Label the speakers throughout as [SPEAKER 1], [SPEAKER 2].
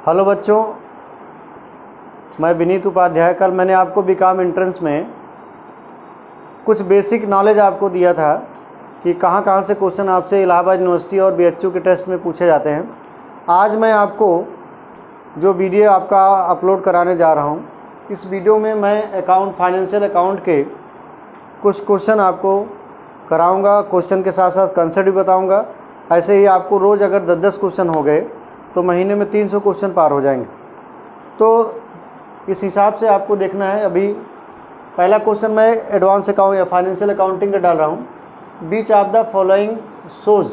[SPEAKER 1] Hello बच्चों, मैं विनीत उपाध्याय। कल मैंने आपको बीकॉम एंट्रेंस में कुछ बेसिक नॉलेज आपको दिया था कि कहाँ कहाँ से क्वेश्चन आपसे इलाहाबाद यूनिवर्सिटी और बीएचयू के टेस्ट में पूछे जाते हैं। आज मैं आपको जो वीडियो आपका अपलोड कराने जा रहा हूँ, इस वीडियो में मैं फाइनेंशियल अकाउंट के कुछ क्वेश्चन आपको कराऊंगा। क्वेश्चन के साथ साथ कंसेप्ट भी बताऊंगा। ऐसे ही आपको रोज़ अगर 10-10 क्वेश्चन हो गए तो महीने में 300 क्वेश्चन पार हो जाएंगे। तो इस हिसाब से आपको देखना है। अभी पहला क्वेश्चन मैं एडवांस अकाउंट या फाइनेंशियल अकाउंटिंग का डाल रहा हूँ। Which of the following shows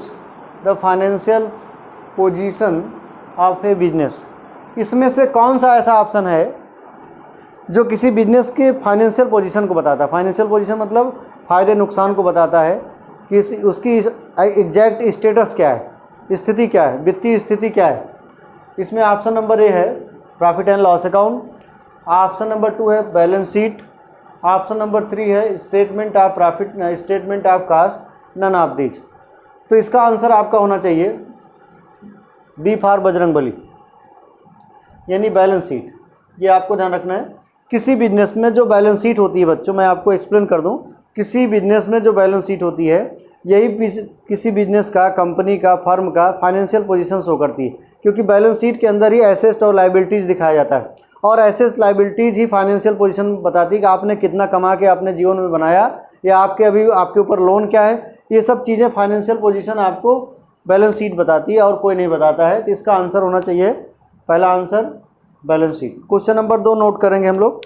[SPEAKER 1] the financial position of a business. इसमें से कौन सा ऐसा ऑप्शन है जो किसी बिजनेस के फाइनेंशियल पोजीशन को बताता है। फाइनेंशियल पोजीशन मतलब फ़ायदे नुकसान को बताता है कि उसकी एग्जैक्ट स्टेटस क्या है, स्थिति क्या है, वित्तीय स्थिति क्या है। इसमें ऑप्शन नंबर ए है profit and loss account, option number 2 है बैलेंस शीट, ऑप्शन नंबर 3 है statement of profit, statement of cost, none of these. तो इसका आंसर आपका होना चाहिए बी फॉर बजरंगबली, यानी बैलेंस शीट। ये आपको ध्यान रखना है। किसी बिजनेस में जो बैलेंस शीट होती है बच्चों, मैं आपको एक्सप्लेन कर दूं, किसी बिजनेस में जो बैलेंस शीट होती है यही किसी बिजनेस का, कंपनी का, फर्म का फाइनेंशियल पोजीशन शो करती है। क्योंकि बैलेंस शीट के अंदर ही एसेट्स और लायबिलिटीज़ दिखाया जाता है, और एसेट्स लायबिलिटीज़ ही फाइनेंशियल पोजीशन बताती है कि आपने कितना कमा के अपने जीवन में बनाया, या आपके ऊपर लोन क्या है। ये सब चीज़ें फाइनेंशियल पोजीशन आपको बैलेंस शीट बताती है और कोई नहीं बताता है। तो इसका आंसर होना चाहिए, पहला answer balance sheet. Question number 2 note करेंगे हम लोग।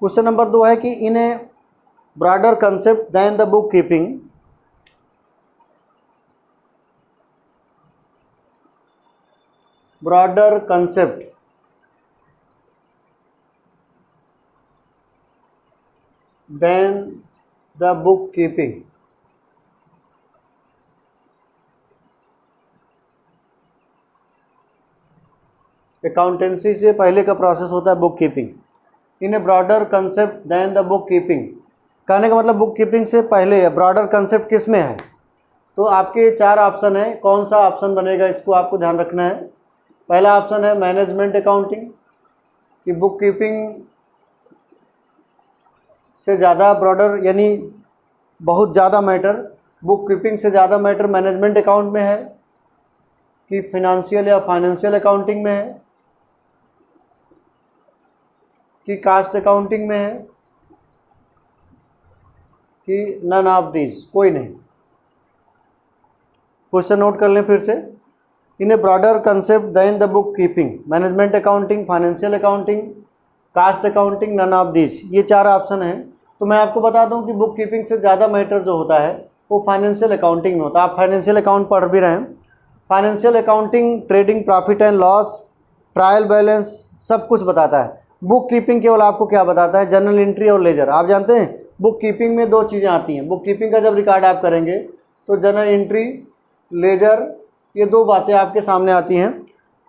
[SPEAKER 1] क्वेश्चन नंबर 2 है कि in a broader concept than the book keeping, broader concept than the book keeping. Accountancy से पहले का प्रोसेस होता है book keeping. In a broader concept than the book keeping, कहने का मतलब बुक कीपिंग से पहले है। ब्रॉडर कंसेप्ट किस में है? तो आपके 4 ऑप्शन है, कौन सा ऑप्शन बनेगा इसको आपको ध्यान रखना है। पहला ऑप्शन है मैनेजमेंट अकाउंटिंग, कि बुक कीपिंग से ज़्यादा ब्रॉडर, यानी बहुत ज़्यादा मैटर, बुक कीपिंग से ज़्यादा मैटर मैनेजमेंट अकाउंट में है, कि फिनेंशियल या फाइनेंशियल अकाउंटिंग में है, कि कास्ट अकाउंटिंग में है, कि नन ऑफ दीज, कोई नहीं। क्वेश्चन नोट कर लें फिर से। In a broader concept than the book keeping, management accounting, financial accounting, cost accounting, none of these, ये 4 ऑप्शन हैं। तो मैं आपको बता दूं कि बुक कीपिंग से ज़्यादा मैटर जो होता है वो फाइनेंशियल अकाउंटिंग में होता है। आप फाइनेंशियल अकाउंट पढ़ भी रहे हैं। Financial accounting trading, profit and loss, trial balance सब कुछ बताता है। बुक कीपिंग केवल आपको क्या बताता है? जनरल एंट्री और लेजर। आप जानते हैं बुक कीपिंग में 2 चीज़ें आती हैं। बुक कीपिंग का जब रिकॉर्ड आप करेंगे तो जनरल एंट्री, लेजर, ये 2 बातें आपके सामने आती हैं।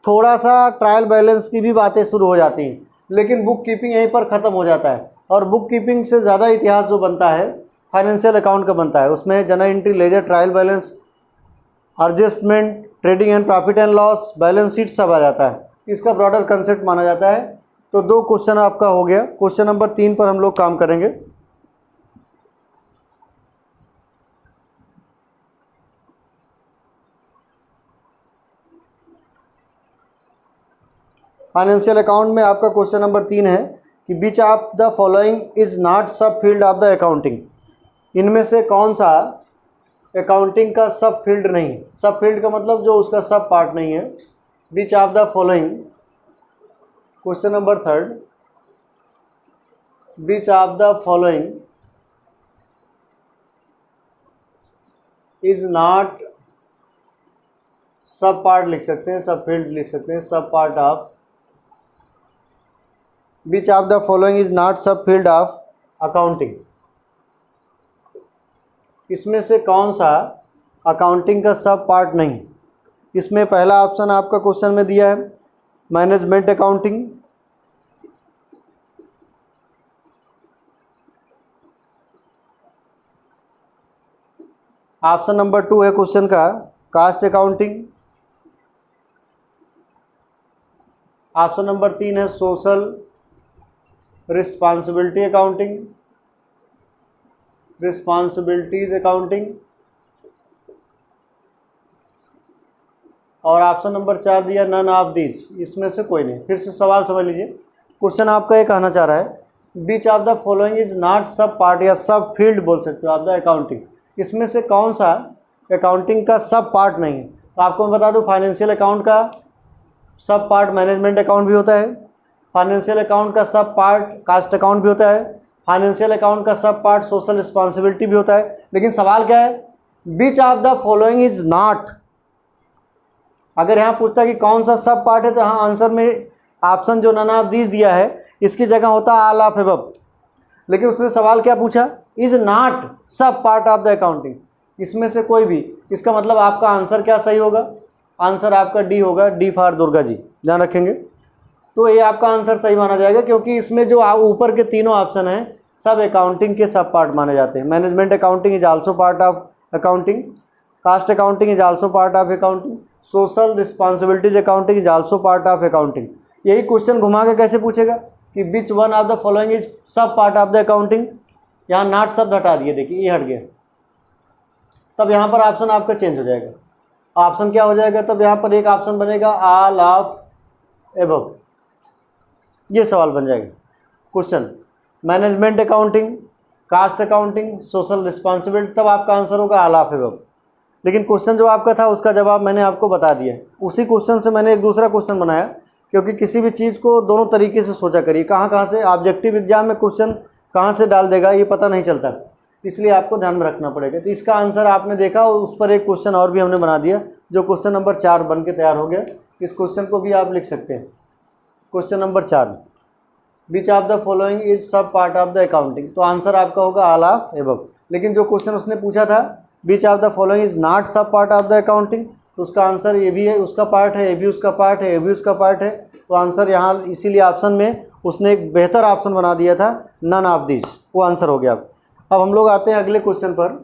[SPEAKER 1] थोड़ा सा ट्रायल बैलेंस की भी बातें शुरू हो जाती हैं, लेकिन बुक कीपिंग यहीं पर ख़त्म हो जाता है। और बुक कीपिंग से ज़्यादा इतिहास जो बनता है फाइनेंशियल अकाउंट का बनता है। उसमें journal entry, ledger, trial balance, adjustment, trading and profit and loss, balance sheet सब आ जाता है। इसका ब्रॉडर कंसेप्ट माना जाता है। तो 2 क्वेश्चन आपका हो गया। क्वेश्चन नंबर 3 पर हम लोग काम करेंगे। फाइनेंशियल अकाउंट में आपका क्वेश्चन नंबर 3 है कि which of the following is not sub field of the accounting. इनमें से कौन सा अकाउंटिंग का सब फील्ड नहीं? सब फील्ड का मतलब जो उसका सब पार्ट नहीं है। Which of the following, question number 3, which of the following is not, sub part लिख सकते हैं, सब फील्ड लिख सकते हैं, sub part of, which of the following is not sub field of accounting. इसमें से कौन सा अकाउंटिंग का सब पार्ट नहीं? इसमें पहला ऑप्शन आपका क्वेश्चन में दिया है मैनेजमेंट अकाउंटिंग, ऑप्शन नंबर 2 है क्वेश्चन का कास्ट अकाउंटिंग, ऑप्शन नंबर 3 है social responsibility accounting, responsibilities accounting, और ऑप्शन नंबर 4 दिया नन ऑफ दिस, इसमें से कोई नहीं। फिर से सवाल समझ लीजिए, क्वेश्चन आपका ये कहना चाह रहा है which of the following is not sub part या सब फील्ड बोल सकते हो ऑफ द अकाउंटिंग, इसमें से कौन सा अकाउंटिंग का सब पार्ट नहीं है। तो आपको मैं बता दूं फाइनेंशियल अकाउंट का सब पार्ट मैनेजमेंट अकाउंट भी होता है, फाइनेंशियल अकाउंट का सब पार्ट कास्ट अकाउंट भी होता है, फाइनेंशियल अकाउंट का सब पार्ट सोशल रिस्पॉन्सिबिलिटी भी होता है। लेकिन सवाल क्या है, which of the following is not, अगर यहाँ पूछता है कि कौन सा सब पार्ट है तो हाँ आंसर में ऑप्शन जो नन ऑफ दीज दिया है इसकी जगह होता है ऑल ऑफ अबव। लेकिन उसने सवाल क्या पूछा, is not sub part of the accounting, इसमें से कोई भी, इसका मतलब आपका आंसर क्या सही होगा, आंसर आपका डी होगा, डी फॉर दुर्गा जी, ध्यान रखेंगे। तो ये आपका आंसर सही माना जाएगा क्योंकि इसमें जो ऊपर के तीनों ऑप्शन हैं सब अकाउंटिंग के सब पार्ट माने जाते हैं। Management accounting is also part of accounting, cost accounting is also part of accounting, social responsibilities accounting is also part of accounting. यही क्वेश्चन घुमा के कैसे पूछेगा कि which one of the following is सब पार्ट ऑफ द अकाउंटिंग, यहाँ not शब्द हटा दिए, देखिए ये हट गया, तब यहाँ पर ऑप्शन आपका चेंज हो जाएगा। ऑप्शन क्या हो जाएगा, तब यहाँ पर एक ऑप्शन बनेगा ऑल ऑफ एबव, ये सवाल बन जाएगा। Question management accounting, cost accounting, social responsibility, तब आपका आंसर होगा ऑल ऑफ एबव। लेकिन क्वेश्चन जो आपका था उसका जवाब मैंने आपको बता दिया। उसी क्वेश्चन से मैंने एक दूसरा क्वेश्चन बनाया, क्योंकि किसी भी चीज़ को दोनों तरीके से सोचा करिए, कहाँ से ऑब्जेक्टिव एग्जाम में क्वेश्चन कहाँ से डाल देगा ये पता नहीं चलता, इसलिए आपको ध्यान में रखना पड़ेगा। तो इसका आंसर आपने देखा और उस पर एक क्वेश्चन और भी हमने बना दिया जो क्वेश्चन नंबर 4 बन के तैयार हो गया। इस क्वेश्चन को भी आप लिख सकते हैं। Question number 4, which of the following is सब पार्ट ऑफ द अकाउंटिंग, तो आंसर आपका होगा ऑल ऑफ एबव। लेकिन जो क्वेश्चन उसने पूछा था which of the following is not sub part of the accounting, तो उसका आंसर ये भी है उसका पार्ट है, ये भी उसका पार्ट है, ये भी उसका पार्ट है। तो आंसर यहाँ इसीलिए ऑप्शन में उसने एक बेहतर ऑप्शन बना दिया था नन ऑफ दिस, वो आंसर हो गया। अब हम लोग आते हैं अगले क्वेश्चन पर।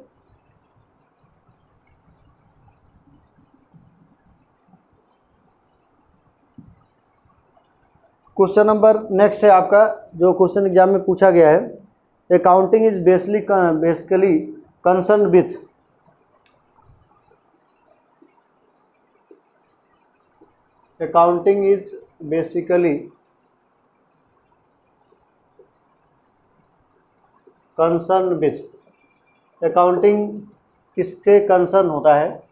[SPEAKER 1] क्वेश्चन नंबर नेक्स्ट है आपका जो क्वेश्चन एग्जाम में पूछा गया है, accounting is basically concern with, accounting is basically concern with, accounting किससे कंसर्न होता है,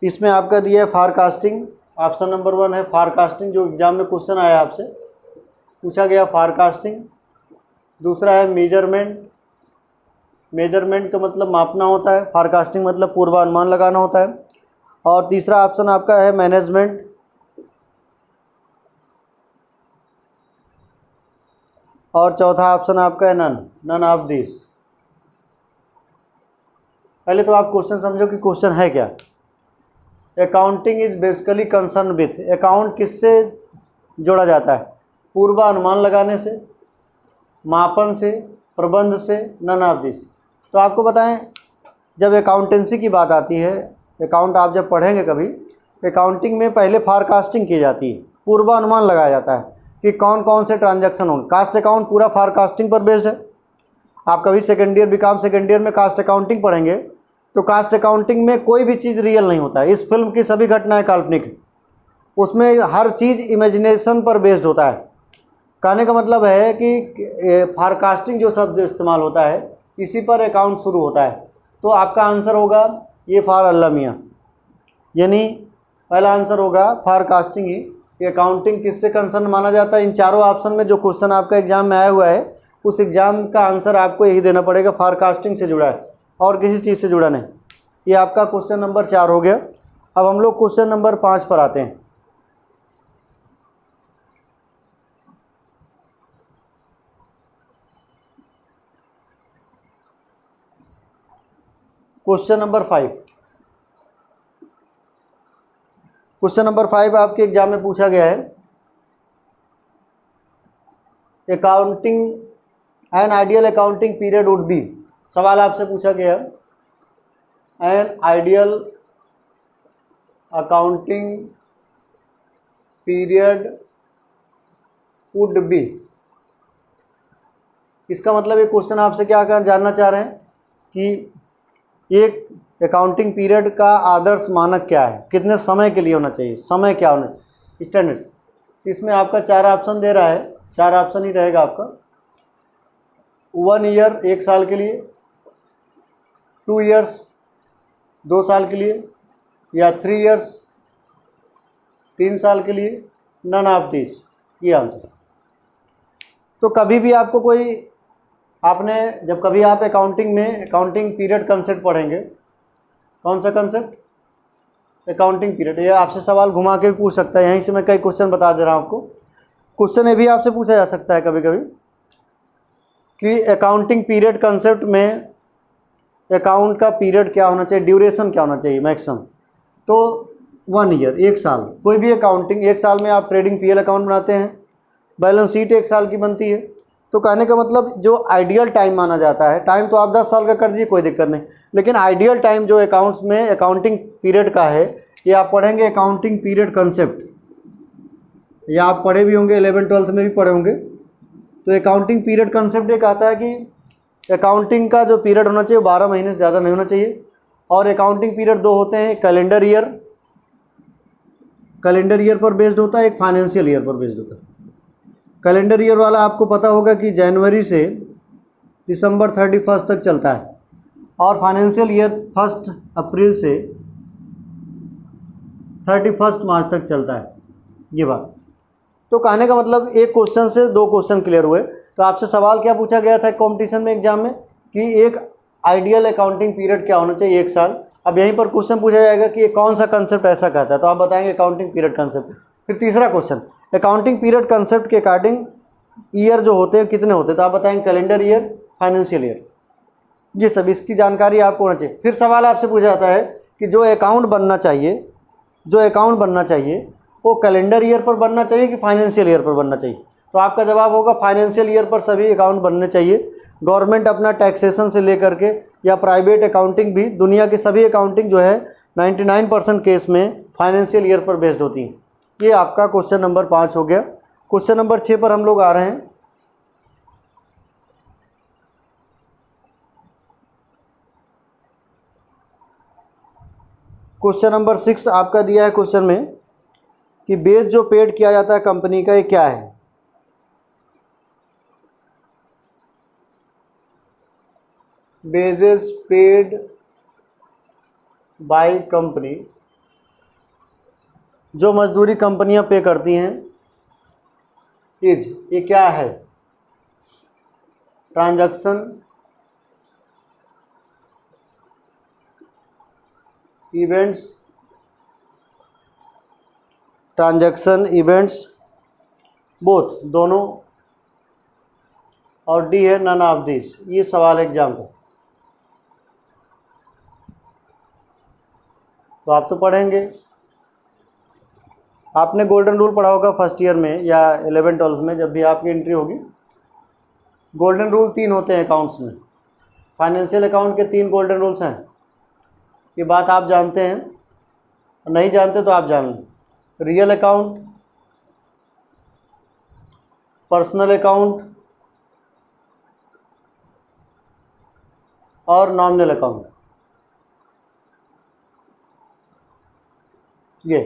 [SPEAKER 1] इसमें आपका दिया है फारकास्टिंग, ऑप्शन नंबर 1 है फारकास्टिंग, जो एग्जाम में क्वेश्चन आया आपसे पूछा गया फारकास्टिंग। दूसरा है मेजरमेंट, मेजरमेंट का मतलब मापना होता है, फारकास्टिंग मतलब पूर्वानुमान लगाना होता है। और तीसरा ऑप्शन आपका है मैनेजमेंट, और चौथा ऑप्शन आपका है नन ऑफ दिस। पहले तो आप क्वेश्चन समझो कि क्वेश्चन है क्या। Accounting is basically concern with, account किससे जोड़ा जाता है, पूर्वानुमान लगाने से, मापन से, प्रबंध से, नन ऑफ दिस। तो आपको बताएं जब अकाउंटेंसी की बात आती है, अकाउंट आप जब पढ़ेंगे कभी, अकाउंटिंग में पहले फारकास्टिंग की जाती है, पूर्वानुमान लगाया जाता है कि कौन कौन से ट्रांजैक्शन होंगे। कास्ट अकाउंट पूरा फारकास्टिंग पर बेस्ड है। आप कभी second year BCom second year में कास्ट अकाउंटिंग पढ़ेंगे तो कास्ट अकाउंटिंग में कोई भी चीज़ रियल नहीं होता है। इस फिल्म की सभी घटनाएं काल्पनिक, उसमें हर चीज़ इमेजिनेशन पर बेस्ड होता है। कहने का मतलब है कि फारकास्टिंग जो शब्द इस्तेमाल होता है इसी पर अकाउंट शुरू होता है। तो आपका आंसर होगा ये फॉर अल्लाह मियाँ, यानी पहला आंसर होगा फारकास्टिंग ही। अकाउंटिंग किससे कंसर्न माना जाता है, इन चारों ऑप्शन में जो क्वेश्चन आपका एग्जाम में आया हुआ है उस एग्जाम का आंसर आपको यही देना पड़ेगा, फारकास्टिंग से जुड़ा है और किसी चीज़ से जुड़ा नहीं। ये आपका क्वेश्चन नंबर 4 हो गया। अब हम लोग क्वेश्चन नंबर 5 पर आते हैं। क्वेश्चन नंबर 5, क्वेश्चन नंबर 5 आपके एग्जाम में पूछा गया है, accounting an ideal accounting period would be. सवाल आपसे पूछा गया, an ideal accounting period would be. इसका मतलब ये क्वेश्चन आपसे क्या जानना चाह रहे हैं कि एक अकाउंटिंग पीरियड का आदर्श मानक क्या है, कितने समय के लिए होना चाहिए, समय क्या होना चाहिए, स्टैंडर्ड। इसमें आपका 4 ऑप्शन दे रहा है, 4 ऑप्शन ही रहेगा आपका। 1 ईयर 1 साल के लिए, 2 इयर्स 2 साल के लिए, या 3 इयर्स 3 साल के लिए, नन ऑफ दिस, ये आंसर। तो कभी भी आपको कोई, आपने जब कभी आप अकाउंटिंग में अकाउंटिंग पीरियड कंसेप्ट पढ़ेंगे, कौन सा कंसेप्ट, अकाउंटिंग पीरियड, ये आपसे सवाल घुमा के भी पूछ सकता है। यहीं से मैं कई क्वेश्चन बता दे रहा हूँ आपको। क्वेश्चन ये भी आपसे पूछा जा सकता है कभी कभी कि अकाउंटिंग पीरियड कंसेप्ट में अकाउंट का पीरियड क्या होना चाहिए, ड्यूरेशन क्या होना चाहिए मैक्सिमम। तो 1 ईयर 1 साल, कोई भी अकाउंटिंग 1 साल में आप ट्रेडिंग पीएल अकाउंट बनाते हैं, बैलेंस शीट 1 साल की बनती है। तो कहने का मतलब जो आइडियल टाइम माना जाता है, टाइम तो आप 10 साल का कर दीजिए कोई दिक्कत नहीं, लेकिन आइडियल टाइम जो अकाउंट्स में अकाउंटिंग पीरियड का है, ये आप पढ़ेंगे अकाउंटिंग पीरियड कंसेप्ट, या आप पढ़े भी होंगे 11th-12th में भी पढ़े होंगे। तो अकाउंटिंग पीरियड कंसेप्ट ये कहता है कि अकाउंटिंग का जो पीरियड होना चाहिए 12 महीने से ज़्यादा नहीं होना चाहिए। और अकाउंटिंग पीरियड 2 होते हैं, कैलेंडर ईयर, कैलेंडर ईयर पर बेस्ड होता है, एक फाइनेंशियल ईयर पर बेस्ड होता है। कैलेंडर ईयर वाला आपको पता होगा कि जनवरी से दिसंबर 31 तक चलता है, और फाइनेंशियल ईयर 1 अप्रैल से 31 मार्च तक चलता है, ये बात। तो कहने का मतलब एक क्वेश्चन से 2 क्वेश्चन क्लियर हुए। तो आपसे सवाल क्या पूछा गया था कंपटीशन में, एग्जाम में, कि एक आइडियल अकाउंटिंग पीरियड क्या होना चाहिए 1 साल। अब यहीं पर क्वेश्चन पूछा जाएगा कि कौन सा कंसेप्ट ऐसा कहता है, तो आप बताएंगे अकाउंटिंग पीरियड कंसेप्ट। फिर तीसरा क्वेश्चन, अकाउंटिंग पीरियड कंसेप्ट के अकॉर्डिंग ईयर जो होते हैं कितने होते हैं, तो आप बताएंगे कैलेंडर ईयर, फाइनेंशियल ईयर, ये सब इसकी जानकारी आपको होना चाहिए। फिर सवाल आपसे पूछा जाता है कि जो अकाउंट बनना चाहिए, जो अकाउंट बनना चाहिए वो कैलेंडर ईयर पर बनना चाहिए कि फाइनेंशियल ईयर पर बनना चाहिए। तो आपका जवाब होगा फाइनेंशियल ईयर पर सभी अकाउंट बनने चाहिए। गवर्नमेंट अपना टैक्सेशन से लेकर के या प्राइवेट अकाउंटिंग भी, दुनिया की सभी अकाउंटिंग जो है 99% केस में फाइनेंशियल ईयर पर बेस्ड होती है। ये आपका क्वेश्चन नंबर 5 हो गया। क्वेश्चन नंबर 6 पर हम लोग आ रहे हैं। क्वेश्चन नंबर 6 आपका दिया है क्वेश्चन में कि बेस जो पेड किया जाता है कंपनी का, ये क्या है। बेजेस पेड बाय कंपनी, जो मजदूरी कंपनियां पे करती हैं, ये क्या है, transaction, events, transaction events both, दोनों, और डी है नन ऑफ दिस। ये सवाल एग्जाम का, तो आप तो पढ़ेंगे, आपने गोल्डन रूल पढ़ा होगा फर्स्ट ईयर में या 11th-12th में, जब भी आपकी एंट्री होगी। गोल्डन रूल 3 होते हैं अकाउंट्स में, फाइनेंशियल अकाउंट के 3 गोल्डन रूल्स हैं। ये बात आप जानते हैं, नहीं जानते तो आप जान लें। रियल अकाउंट, पर्सनल अकाउंट और नॉमिनल अकाउंट, ये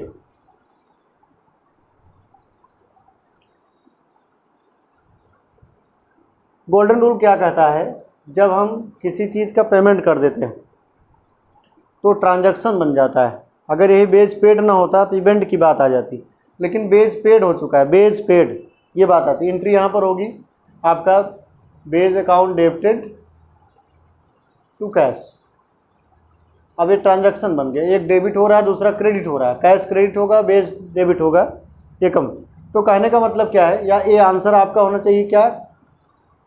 [SPEAKER 1] गोल्डन रूल क्या कहता है, जब हम किसी चीज़ का पेमेंट कर देते हैं तो ट्रांजैक्शन बन जाता है। अगर यही बेज पेड ना होता तो इवेंट की बात आ जाती, लेकिन बेज पेड हो चुका है, बेज पेड, ये बात आती। एंट्री यहाँ पर होगी आपका, wages account debited to cash. अब ये ट्रांजैक्शन बन गया, एक डेबिट हो रहा है, दूसरा क्रेडिट हो रहा है, कैश क्रेडिट होगा, बेज डेबिट होगा, ये कम। तो कहने का मतलब क्या है, या ये आंसर आपका होना चाहिए क्या,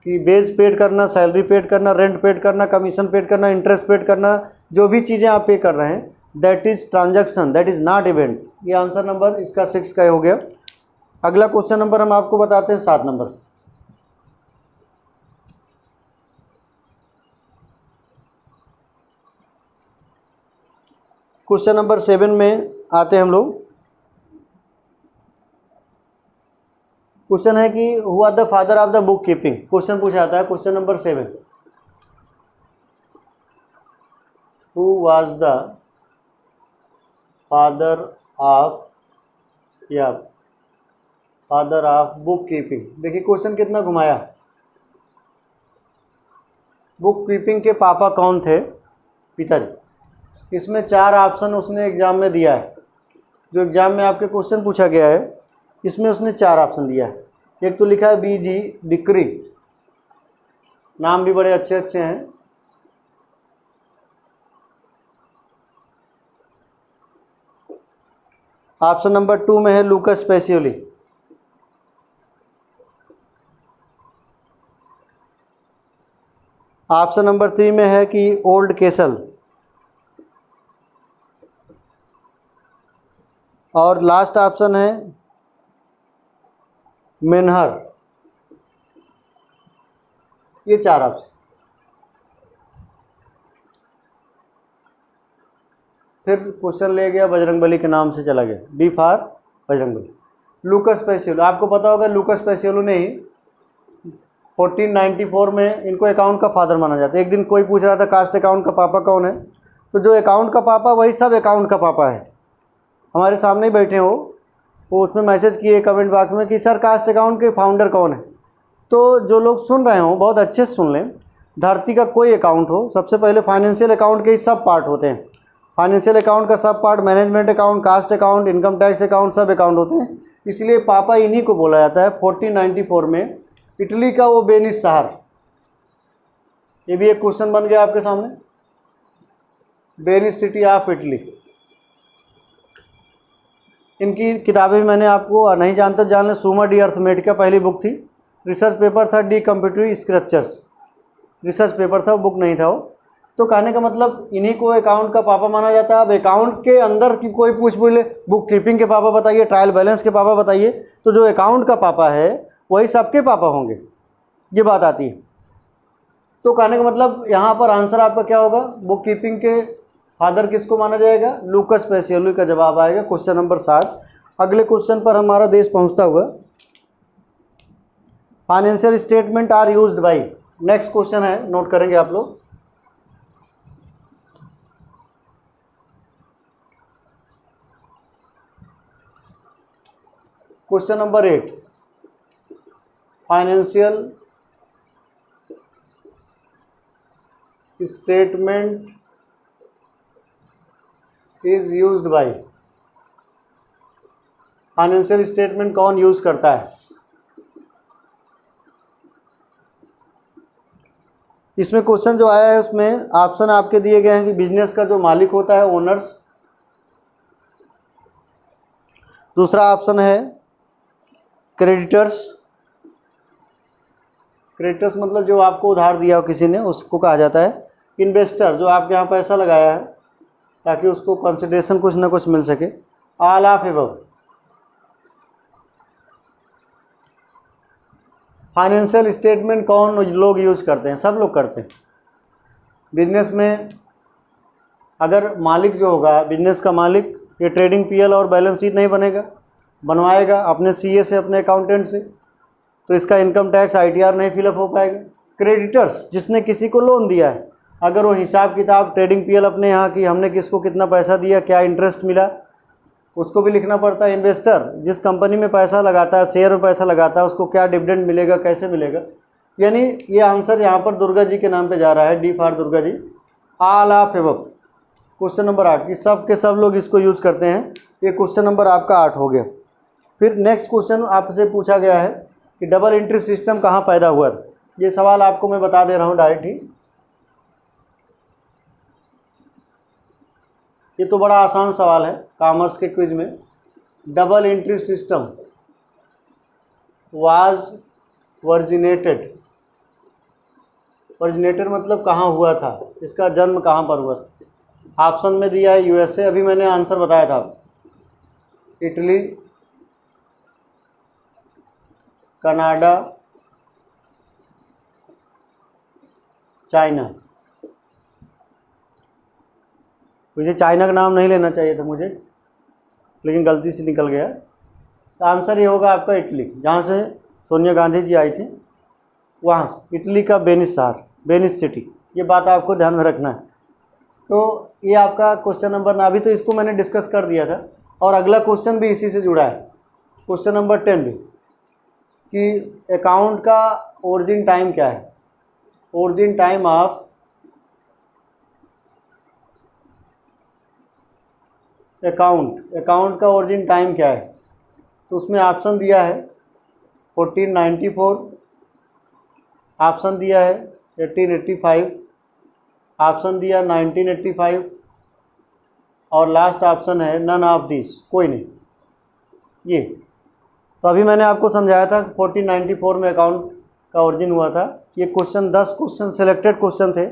[SPEAKER 1] कि वेज पेड करना, सैलरी पेड करना, रेंट पेड करना, कमीशन पेड करना, इंटरेस्ट पेड करना, जो भी चीज़ें आप पे कर रहे हैं, that is transaction, that is not event. ये आंसर नंबर इसका 6 का हो गया। अगला क्वेश्चन नंबर हम आपको बताते हैं 7 नंबर। क्वेश्चन नंबर 7 में आते हैं हम लोग। क्वेश्चन है कि who are the father of the book keeping. Question पूछा जाता है question number 7, who was the father of या फादर ऑफ बुक कीपिंग। देखिए क्वेश्चन कितना घुमाया। बुक कीपिंग के पापा कौन थे? पिताजी। इसमें 4 ऑप्शन उसने एग्जाम में दिया है। जो एग्जाम में आपके क्वेश्चन पूछा गया है इसमें उसने 4 ऑप्शन दिया है। एक तो लिखा है बीजी डिक्री, नाम भी बड़े अच्छे अच्छे हैं। ऑप्शन नंबर 2 में है लूकस पेसियोली। ऑप्शन नंबर 3 में है कि ओल्ड केसल। और लास्ट ऑप्शन है मेनहर। ये 4 ऑप्शन। फिर क्वेश्चन ले गया बजरंगबली के नाम से चला गया, डी फॉर बजरंगबली। लूकस पेसियोलो, आपको पता होगा लूकस पेसियोलो ने ही 1494 में इनको अकाउंट का फादर माना जाता है। एक दिन कोई पूछ रहा था कास्ट अकाउंट का पापा कौन है, तो जो अकाउंट का पापा वही सब अकाउंट का पापा है। हमारे सामने ही बैठे हो, वो उसमें मैसेज किए कमेंट बॉक्स में कि सर कास्ट अकाउंट के फाउंडर कौन है। तो जो लोग सुन रहे हो बहुत अच्छे से सुन लें। धरती का कोई अकाउंट हो, सबसे पहले फाइनेंशियल अकाउंट के ही सब पार्ट होते हैं। फाइनेंशियल अकाउंट का sub part management account, cost account, income tax account, सब अकाउंट होते हैं। इसलिए पापा इन्हीं को बोला जाता है। 1494 में इटली का वो वेनिस शहर, ये भी एक क्वेश्चन बन गया आपके सामने। Venice city of Italy. इनकी किताबें भी मैंने आपको नहीं जानते जान लें। सुमा डी अर्थमेटिका पहली बुक थी। रिसर्च पेपर था डी कंप्यूटरी स्क्रिप्चर्स, रिसर्च पेपर था, बुक नहीं था वो। तो कहने का मतलब इन्हीं को अकाउंट का पापा माना जाता है। अब अकाउंट के अंदर की कोई पूछ बोले बुक कीपिंग के पापा बताइए, ट्रायल बैलेंस के पापा बताइए, तो जो अकाउंट का पापा है वही सबके पापा होंगे, ये बात आती है। तो कहने का मतलब यहाँ पर आंसर आपका क्या होगा? बुक कीपिंग के फादर किसको माना जाएगा? लूकस पेसियोली का जवाब आएगा क्वेश्चन नंबर 7। अगले क्वेश्चन पर हमारा देश पहुँचता हुआ, financial statement are used by. Next question है, नोट करेंगे आप लोग। Question number 8, financial statement is used by. Financial statement कौन यूज करता है? इसमें क्वेश्चन जो आया है उसमें ऑप्शन आपके दिए गए हैं कि बिजनेस का जो मालिक होता है ओनर्स, दूसरा ऑप्शन है क्रेडिटर्स। क्रेडिटर्स मतलब जो आपको उधार दिया हो किसी ने, उसको कहा जाता है। इन्वेस्टर, जो आपके यहाँ पैसा लगाया है ताकि उसको कंसिडरेशन कुछ ना कुछ मिल सके। All of above. Financial statement कौन लोग यूज करते हैं? सब लोग करते हैं। बिजनेस में अगर मालिक जो होगा, बिजनेस का मालिक, ये ट्रेडिंग पीएल और बैलेंस शीट नहीं बनेगा, बनवाएगा अपने सीए से, अपने अकाउंटेंट से, तो इसका इनकम टैक्स आईटीआर नहीं फिलअप हो पाएगा। क्रेडिटर्स, जिसने किसी को लोन दिया है, अगर वो हिसाब किताब ट्रेडिंग पीएल अपने यहाँ की, हमने किसको कितना पैसा दिया, क्या इंटरेस्ट मिला, उसको भी लिखना पड़ता है। इन्वेस्टर, जिस कंपनी में पैसा लगाता है, शेयर में पैसा लगाता है, उसको क्या डिविडेंड मिलेगा, कैसे मिलेगा। यानी ये आंसर यहाँ पर दुर्गा जी के नाम पे जा रहा है, D for Durga ji. All of above. Question number 8 कि सब के सब लोग इसको यूज़ करते हैं। ये क्वेश्चन नंबर आपका 8 हो गया। फिर नेक्स्ट क्वेश्चन आपसे पूछा गया है कि डबल एंट्री सिस्टम कहाँ पैदा हुआ था। ये सवाल आपको मैं बता दे रहा हूँ डायरेक्ट ही। ये तो बड़ा आसान सवाल है कॉमर्स के क्विज में। Double entry system was originated originator मतलब कहाँ हुआ था, इसका जन्म कहाँ पर हुआ था। ऑप्शन में दिया है यूएसए, अभी मैंने आंसर बताया था आपको। Italy, Canada, China. मुझे चाइना का नाम नहीं लेना चाहिए था मुझे, लेकिन गलती से निकल गया। तो आंसर ये होगा आपका इटली, जहाँ से सोनिया गांधी जी आई थी, वहाँ से। इटली का वेनिस शहर, वेनिस सिटी, ये बात आपको ध्यान में रखना है। तो ये आपका क्वेश्चन नंबर ना, अभी तो इसको मैंने डिस्कस कर दिया था, और अगला क्वेश्चन भी इसी से जुड़ा है, क्वेश्चन नंबर 10 भी, कि अकाउंट का ओरिजिन टाइम क्या है। ओरिजिन टाइम ऑफ अकाउंट का ओरिजिन टाइम क्या है। तो उसमें ऑप्शन दिया है 1494, ऑप्शन दिया है 1885, ऑप्शन दिया 1985, और लास्ट ऑप्शन है नन ऑफ दिस, कोई नहीं। ये तो अभी मैंने आपको समझाया था 1494 में अकाउंट का ओरिजिन हुआ था। ये क्वेश्चन 10 क्वेश्चन सिलेक्टेड क्वेश्चन थे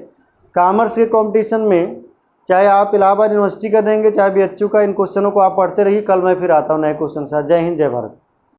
[SPEAKER 1] कॉमर्स के कंपटीशन में। चाहे आप इलाहाबाद यूनिवर्सिटी का देंगे, चाहे BHU का, इन क्वेश्चनों को आप पढ़ते रहिए। कल मैं फिर आता हूँ नए क्वेश्चन के साथ। जय हिंद, जय भारत।